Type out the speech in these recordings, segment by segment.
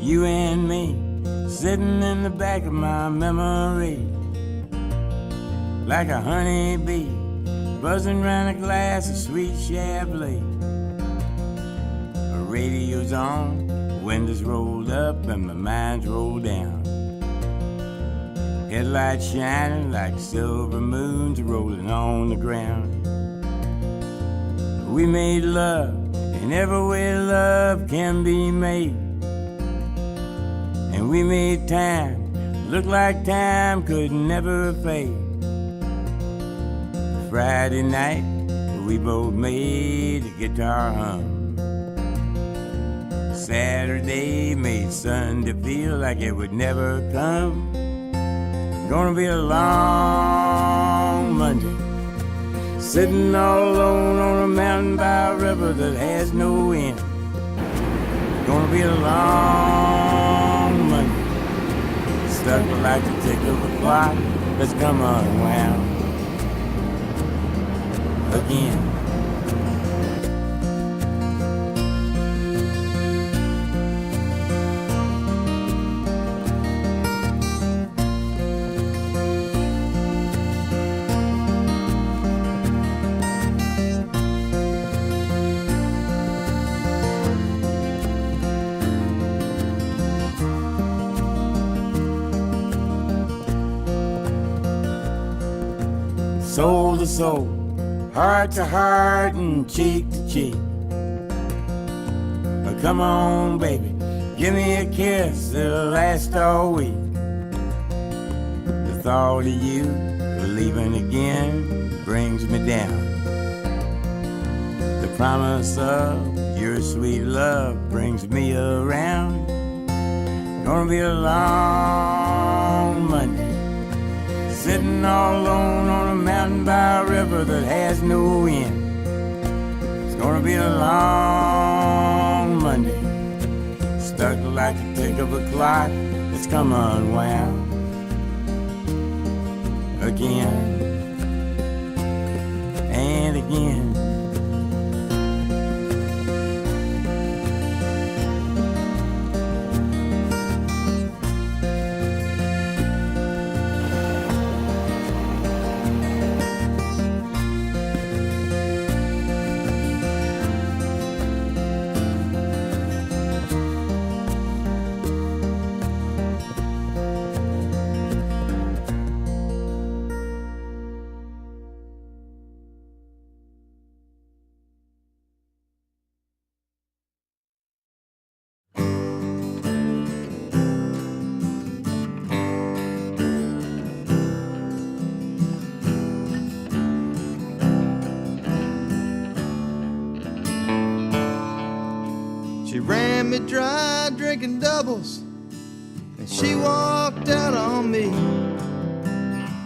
you and me, sitting in the back of my memory, like a honeybee, buzzing round a glass of sweet Chablis. The radio's on, windows rolled up and my mind's rolled down. Headlights shining like silver moons rolling on the ground. We made love in every way love can be made. And we made time look like time could never fade. Friday night, we both made a guitar hum. Saturday made Sunday feel like it would never come. Gonna be a long Monday, sitting all alone on a mountain by a river that has no end. Gonna be a long Monday, stuck like the tick of a clock that's come unwound again. Soul to soul, heart to heart and cheek to cheek. But come on, baby, give me a kiss that'll last all week. The thought of you leaving again brings me down. The promise of your sweet love brings me around. Gonna be a long Monday, sitting all alone on a mountain by a river that has no end. It's gonna be a long Monday, stuck like the tick of a clock that's come unwound again and again. She ran me dry drinking doubles, and she walked out on me.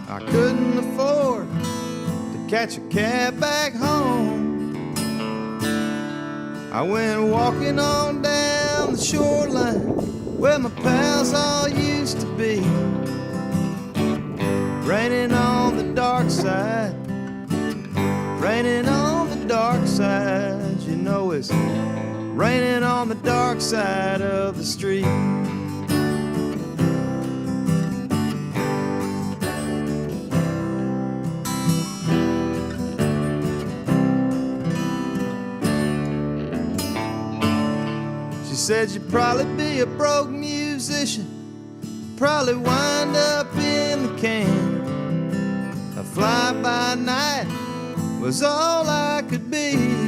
I couldn't afford to catch a cab back home. I went walking on down the shoreline where my pals all used to be. Raining on the dark side, raining on the dark side, you know it's raining on the dark side of the street. She said you'd probably be a broke musician, probably wind up in the can. A fly-by-night was all I could be.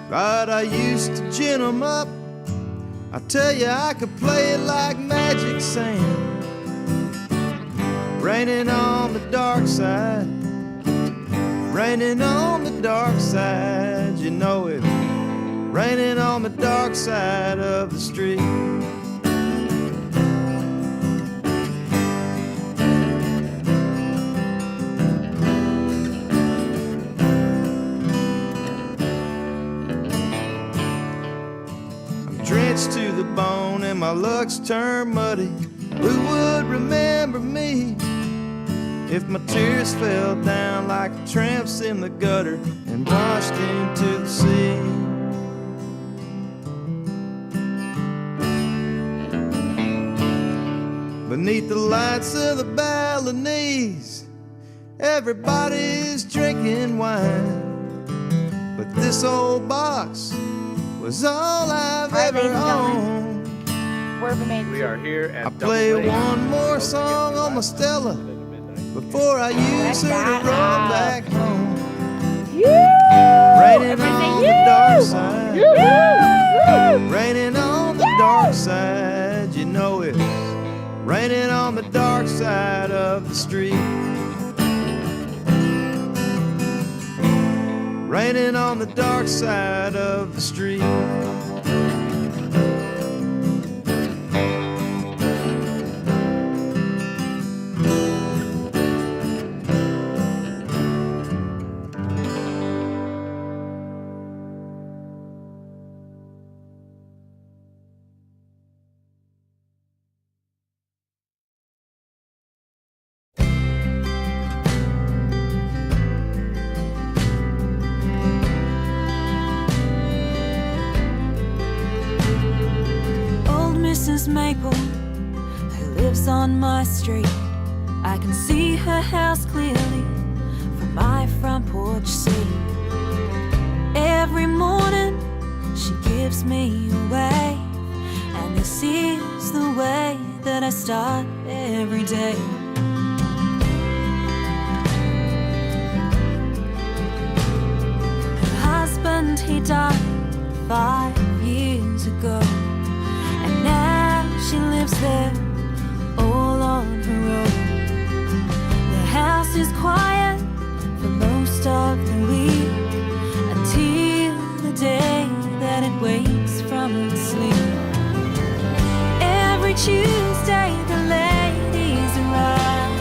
But I used to gin 'em up. I tell you, I could play it like magic sand. Raining on the dark side, raining on the dark side, you know it. Raining on the dark side of the street. To the bone and my luck's turned muddy. Who would remember me if my tears fell down like tramps in the gutter and washed into the sea? beneath the lights of the Balinese. Everybody's drinking wine, but this old box was all I've ever owned. We are here at I play one more song on my Stella before I use her to roll back home. Raining on the dark side, raining on the dark side, you know it's raining on the dark side of the street. Raining on the dark side of the street. Maple, who lives on my street. I can see her house clearly from my front porch seat. Every morning she gives me a wave, and this is the way that I start every day. Her husband, he died 5 years ago, and now she lives there all on her own. The house is quiet for most of the week, until the day that it wakes from its sleep. Every Tuesday the ladies arrive,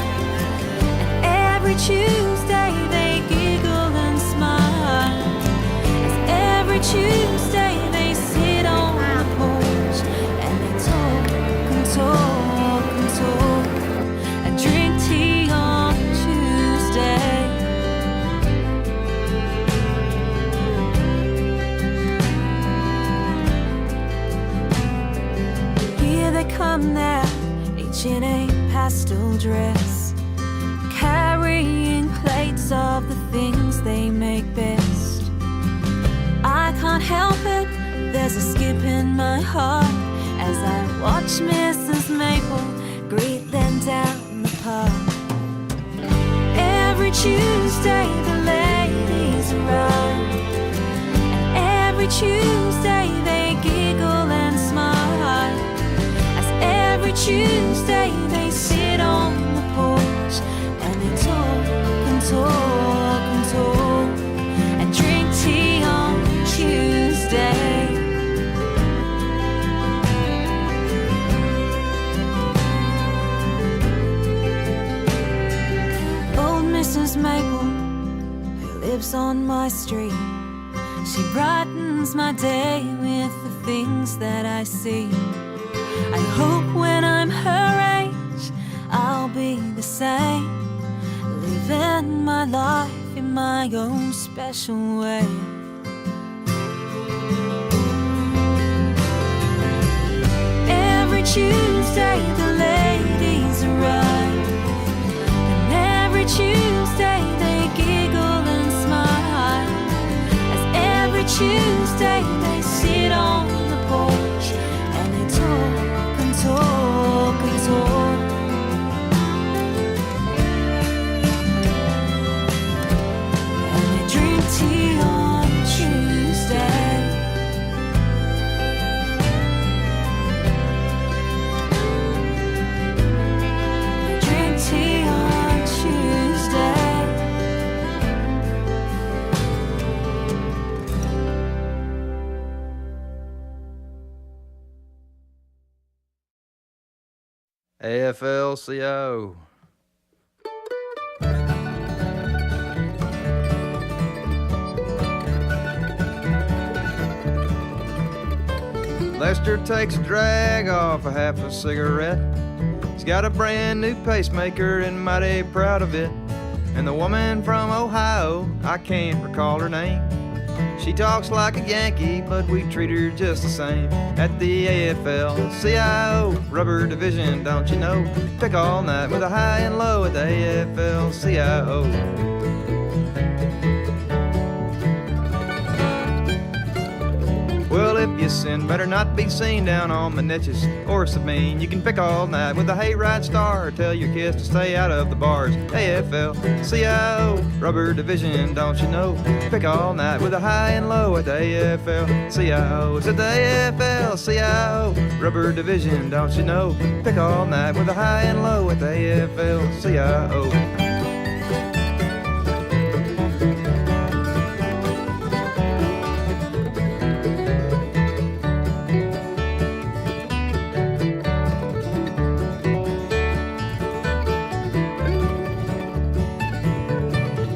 and every Tuesday they giggle and smile, as every Tuesday they sit on the porch and they talk and talk and drink tea on Tuesday. Here they come now, each in a pastel dress, carrying plates of the things they make best. I can't help it, there's a skip in my heart as I watch Mrs. Maple greet them down the park. Every Tuesday the ladies arrive, and every Tuesday they giggle and smile, as every Tuesday they sit on the porch and they talk and talk and talk and drink tea on Tuesday. Mrs. Maple, who lives on my street, she brightens my day with the things that I see. I hope when I'm her age I'll be the same, living my life in my own special way. Every Tuesday the ladies arrive, and every Tuesday they giggle and smile, as every Tuesday they sit on the porch and they talk and talk and talk. And they drink tea on Tuesday. They drink tea on Tuesday. AFL-CIO. Lester takes a drag off a half a cigarette. He's got a brand new pacemaker and mighty proud of it. And the woman from Ohio, I can't recall her name, She talks like a Yankee, but we treat her just the same. At the AFL-CIO rubber division, don't you know? Pick all night with a high and low at the AFL-CIO. Well, if you sin, better not be seen down on Manetchus or Sabine. You can pick all night with a hayride star, or tell your kids to stay out of the bars. AFL-CIO rubber division, don't you know? Pick all night with a high and low at the AFL-CIO. It's at the AFL-CIO rubber division, don't you know? Pick all night with a high and low at the AFL-CIO.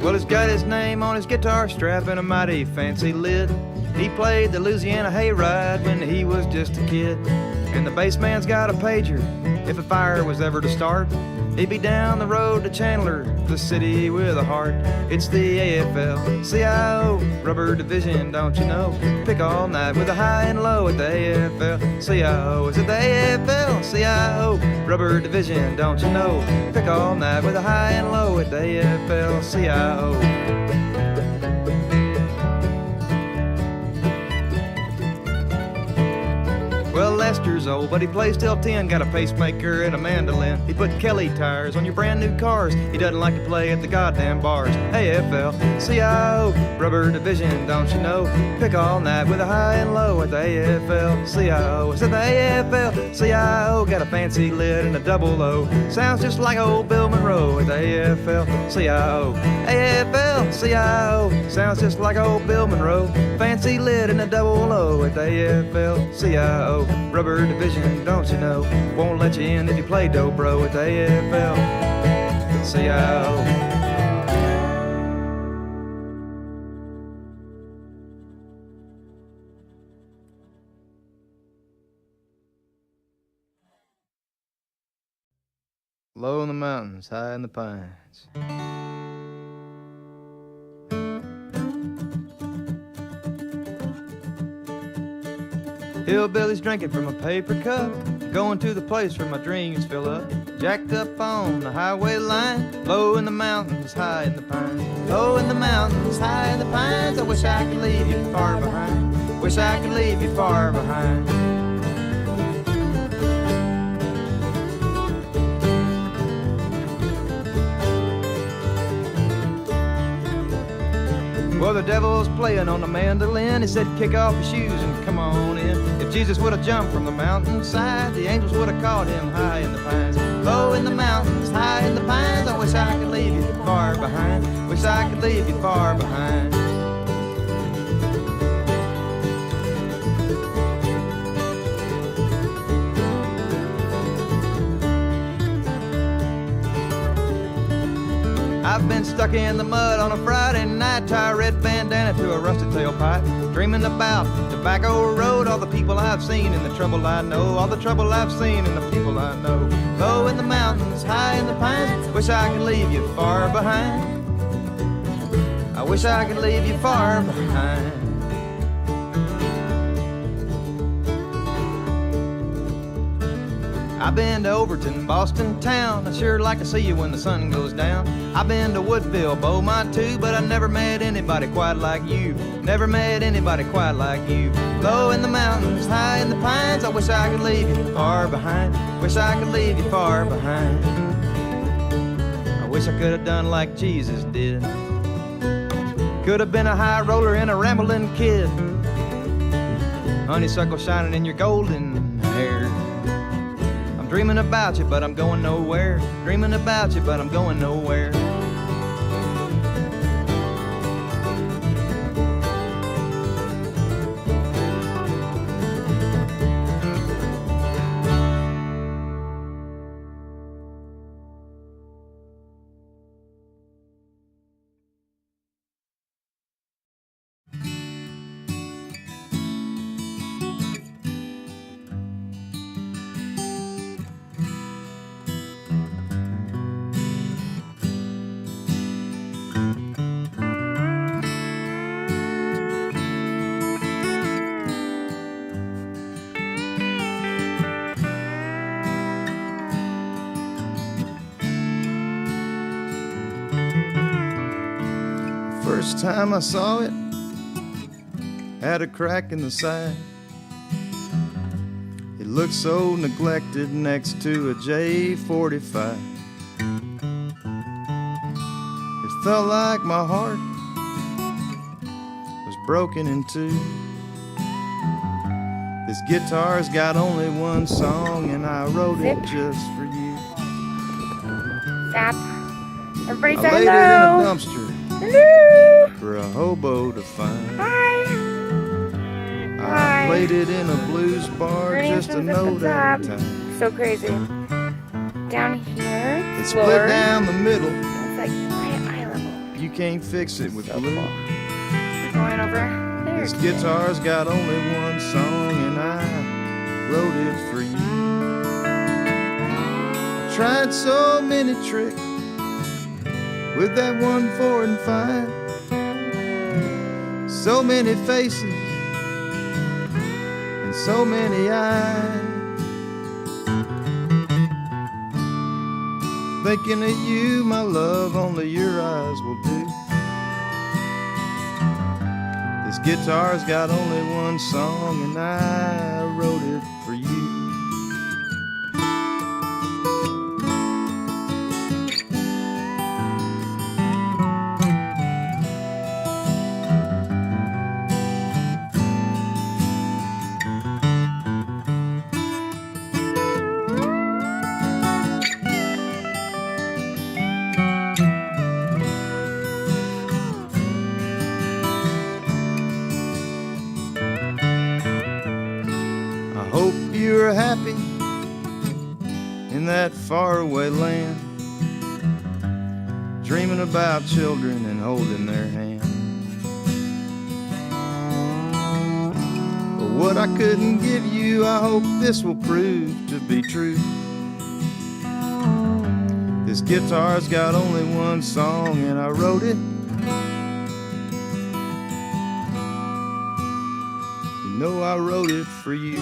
Well, he's got his name on his guitar strap and a mighty fancy lid. He played the Louisiana hayride when he was just a kid. And the bass man's got a pager. If a fire was ever to start, he'd be down the road to Chandler, the city with a heart. It's the AFL-CIO rubber division, don't you know? Pick all night with a high and low at the AFL-CIO. It's at the AFL-CIO rubber division, don't you know? Pick all night with a high and low at the AFL-CIO. Well, Lester's old, but he plays till 10. Got a pacemaker and a mandolin. He put Kelly tires on your brand new cars. He doesn't like to play at the goddamn bars. AFL-CIO rubber division, don't you know? Pick all night with a high and low at the AFL-CIO. It's at the AFL-CIO. Got a fancy lid and a double O. Sounds just like old Bill Monroe at the AFL-CIO. AFL-CIO. Sounds just like old Bill Monroe. Fancy lid and a double O at the AFL-CIO. Rubber division, don't you know? Won't let you in if you play dobro at the AFL-CIO. Low in the mountains, high in the pines. Hillbillies drinking from a paper cup, going to the place where my dreams fill up. Jacked up on the highway line, low in the mountains, high in the pines. Low in the mountains, high in the pines. I wish I could leave you far behind. Wish I could leave you far behind. Well, the devil's playing on the mandolin. He said, kick off your shoes and come on in. If Jesus would have jumped from the mountainside, the angels would have caught him high in the pines. Low in the mountains, high in the pines. I wish I could leave you far behind. Wish I could leave you far behind. I've been stuck in the mud on a Friday night, tie a red bandana to a rusty tailpipe, dreaming about Tobacco Road, all the people I've seen and the trouble I know, all the trouble I've seen and the people I know. Low in the mountains, high in the pines, wish I could leave you far behind. I wish I could leave you far behind. I've been to Overton, Boston town. I sure like to see you when the sun goes down. I've been to Woodville, Beaumont too, but I never met anybody quite like you. Never met anybody quite like you. Low in the mountains, high in the pines. I wish I could leave you far behind. Wish I could leave you far behind. I wish I could have done like Jesus did. Could have been a high roller and a rambling kid. Honeysuckle shining in your golden hair. Dreaming about you, but I'm going nowhere. Dreaming about you, but I'm going nowhere. first time I saw it, had a crack in the side. It looked so neglected next to a J45. It felt like my heart was broken in two. This guitar's got only one song, and I wrote it just for you. Stop. Everybody I say laid hello. it in a dumpster Hello. for a hobo to find. Hi. I Hi. played it in a blues bar, Her just a name's at note the at a top. time. So crazy. Down here, It's floor. split down the middle. It's like eye level. You can't fix it with So glue. cool. We're going over there. This guitar's got only one song, and I wrote it for you. I tried so many tricks with that 1, 4, and 5. So many faces and so many eyes. Thinking of you, my love, only your eyes will do. This guitar's got only one song, and I wrote it for you. You're happy in that faraway land, dreaming about children and holding their hand. But what I couldn't give you, I hope this will prove to be true. This guitar's got only one song, and I wrote it. You know I wrote it for you.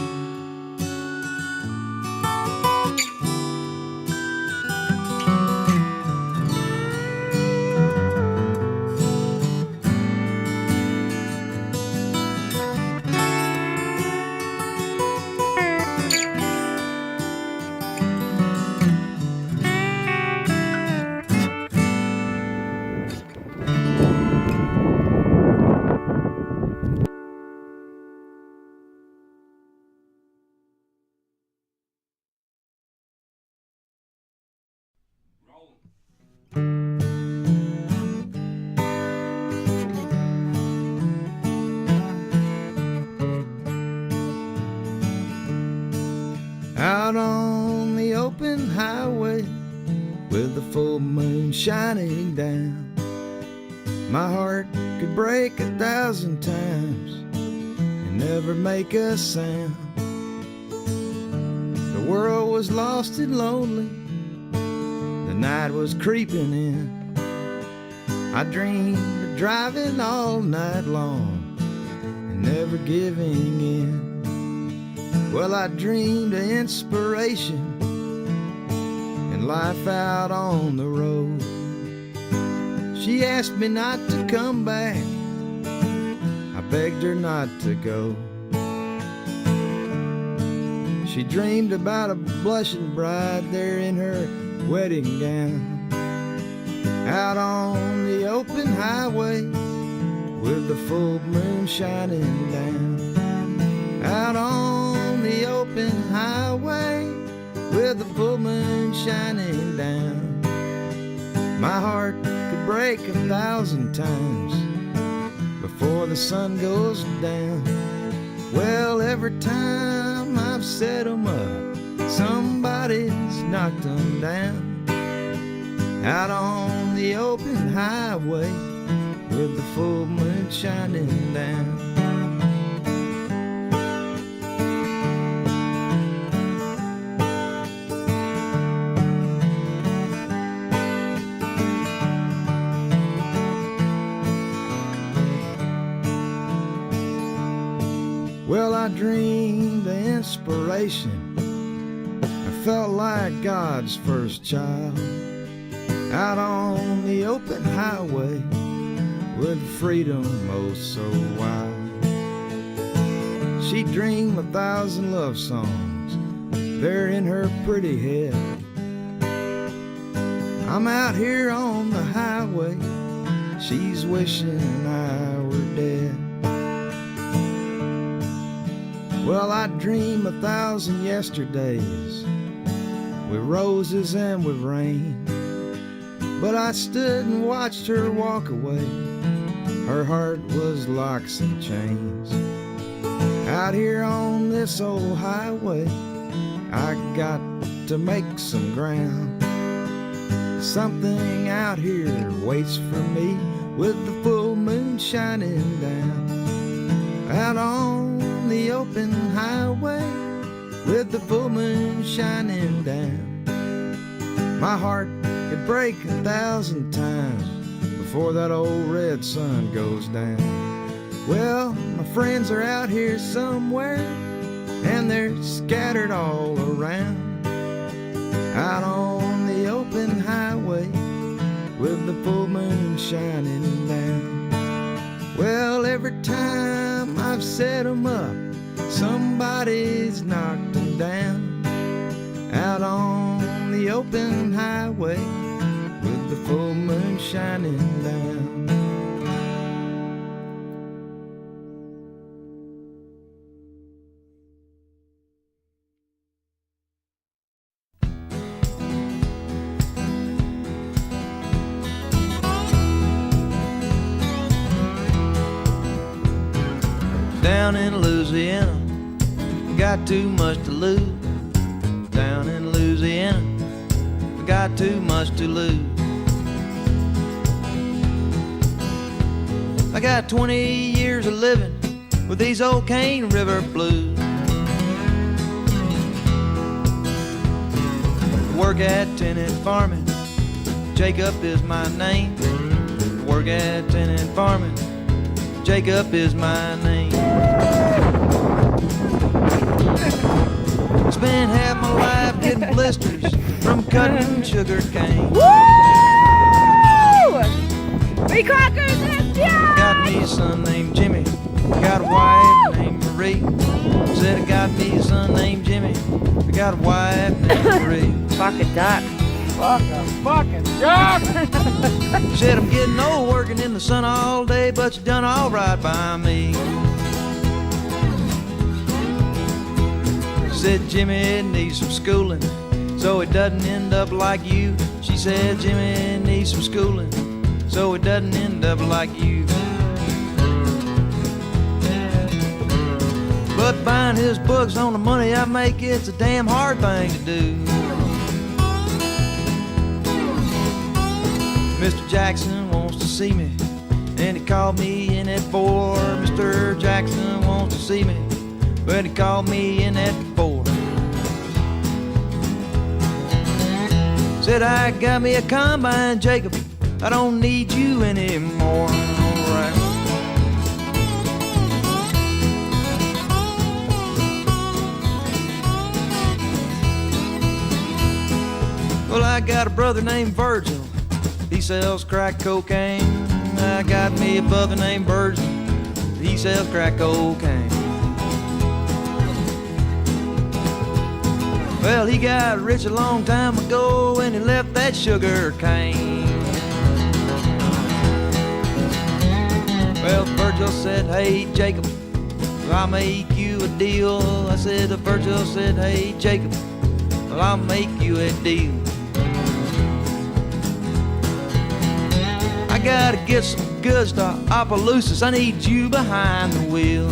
Out on the open highway with the full moon shining down, my heart could break 1,000 times and never make a sound. The world was lost and lonely, the night was creeping in. I dreamed of driving all night long and never giving in. Well, I dreamed of inspiration and life out on the road. She asked me not to come back, I begged her not to go. She dreamed about a blushing bride there in her wedding gown, out on the open highway with the full moon shining down. Out on the open highway with the full moon shining down, my heart could break 1,000 times before the sun goes down. Well, every time I've set 'em up, somebody's knocked 'em down. Out on the open highway with the full moon shining down. Well, I dreamed of inspiration, I felt like God's first child. Out on the open highway with freedom oh so wild. She dreamed 1,000 love songs there in her pretty head. I'm out here on the highway, she's wishing I were dead. Well, I dream 1,000 yesterdays with roses and with rain, but I stood and watched her walk away. Her heart was locks and chains. Out here on this old highway, I got to make some ground. Something out here waits for me with the full moon shining down. Out on the open highway with the full moon shining down. My heart could break 1,000 times before that old red sun goes down. Well, my friends are out here somewhere, and they're scattered all around. Out on the open highway with the full moon shining down. Well, every time I've set 'em up, somebody's knocked 'em down. Out on the open highway with the full moon shining down. Down in Louisiana, we got too much to lose. Down in Louisiana, we got too much to lose. I got 20 years of living with these old Cane River blues. Work at tenant farming, Jacob is my name. Work at tenant farming, Jacob is my name. I spent half my life getting blisters from cutting sugar cane. Woo! We crackers, let's go! Got me a son named Jimmy, got a wife named Marie. Said I got me a son named Jimmy, I got a wife named Marie. Fuck a duck. Fuck a fucking duck! Said I'm getting old working in the sun all day, but you done all right by me. Said Jimmy needs some schooling, so it doesn't end up like you. She said Jimmy needs some schooling, so it doesn't end up like you. But buying his books on the money I make, it's a damn hard thing to do. Mr. Jackson wants to see me, and he called me in at 4. Mr. Jackson wants to see me, but he called me in at 4. Said I got me a combine, Jacob, I don't need you anymore. All right. Well, I got a brother named Virgil, he sells crack cocaine. I got me a brother named Virgil, he sells crack cocaine. Well, he got rich a long time ago and he left that sugar cane. Well, Virgil said, hey, Jacob, I'll make you a deal. I said, Virgil said, hey, Jacob, well, I'll make you a deal. I gotta get some goods to Opelousas, I need you behind the wheel.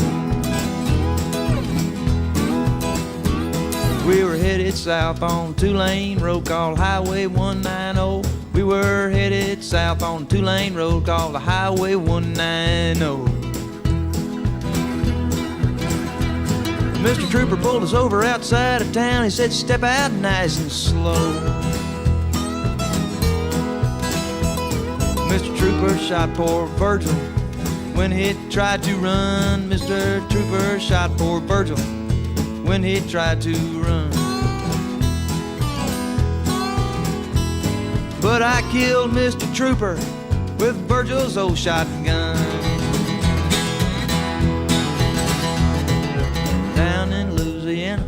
We were headed south on 2-lane road called Highway 190. We were headed south on 2-lane road called the Highway 190. Mr. Trooper pulled us over outside of town. He said, step out nice and slow. Mr. Trooper shot poor Virgil when he tried to run. Mr. Trooper shot poor Virgil when he tried to run. But I killed Mr. Trooper with Virgil's old shotgun. Down in Louisiana,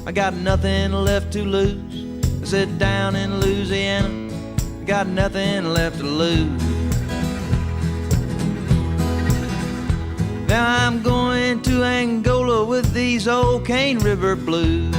I got nothing left to lose. I said down in Louisiana, I got nothing left to lose. Now I'm going to Angola with these old Cane River blues.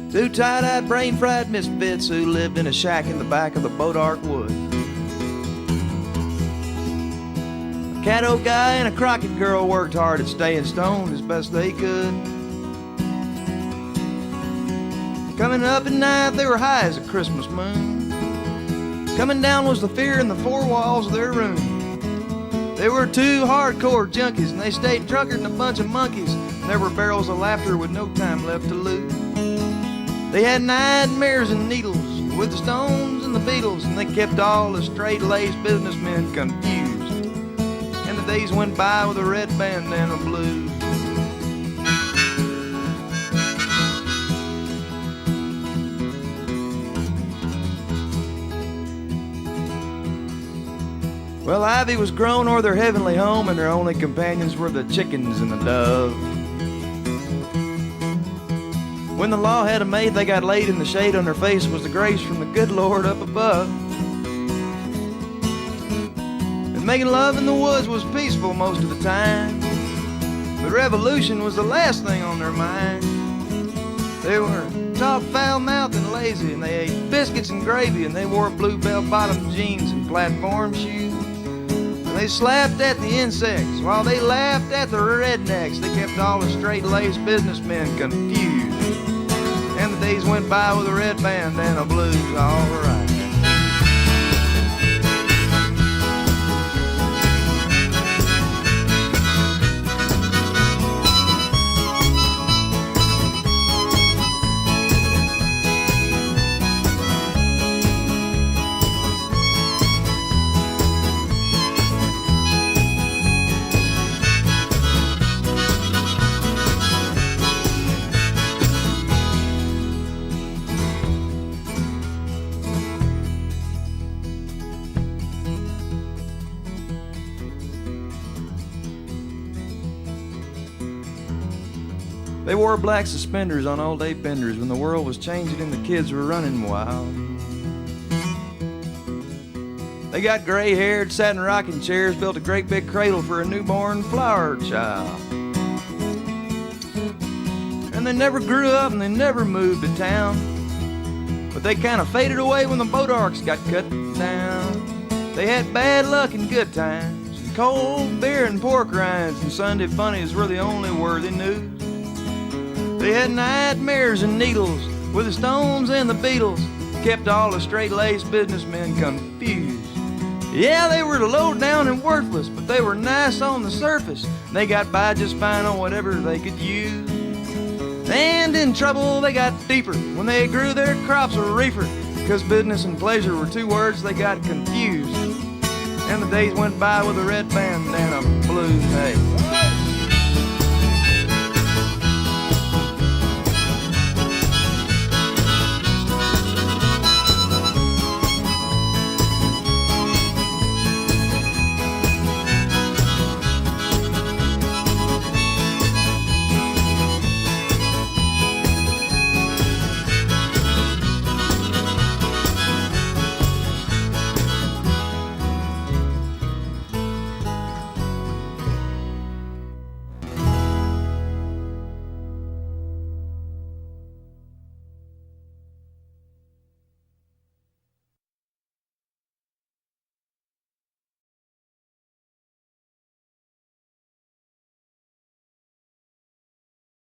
Two tight-eyed, brain-fried misfits who lived in a shack in the back of the Bodark Wood. A Caddo guy and a Crockett girl worked hard at staying stoned as best they could. Coming up at night, they were high as a Christmas moon. Coming down was the fear in the four walls of their room. They were two hardcore junkies, and they stayed drunker than a bunch of monkeys. And there were barrels of laughter with no time left to lose. They had nightmares and needles with the Stones and the Beatles, and they kept all the straight-laced businessmen confused. And the days went by with a red bandana blues. Well, Ivy was grown o'er their heavenly home, and their only companions were the chickens and the doves. When the law had 'em made, they got laid in the shade. On their face was the grace from the good Lord up above. And making love in the woods was peaceful most of the time, but revolution was the last thing on their mind. They were talk foul-mouthed and lazy, and they ate biscuits and gravy, and they wore blue bell-bottom jeans and platform shoes. And they slapped at the insects while they laughed at the rednecks. They kept all the straight-laced businessmen confused. And the days went by with a red bandana blues, all right. They wore black suspenders on all-day benders when the world was changing and the kids were running wild. They got gray-haired, sat in rocking chairs, built a great big cradle for a newborn flower child. And they never grew up and they never moved to town, but they kind of faded away when the Bodarks got cut down. They had bad luck and good times, and cold beer and pork rinds, and Sunday funnies were the only worthy news. They had nightmares and needles with the Stones and the Beatles, kept all the straight-laced businessmen confused. Yeah, they were low down and worthless, but they were nice on the surface, and they got by just fine on whatever they could use. And in trouble they got deeper when they grew their crops of reefer, 'cause business and pleasure were two words they got confused. And the days went by with a red bandana blues. Hey.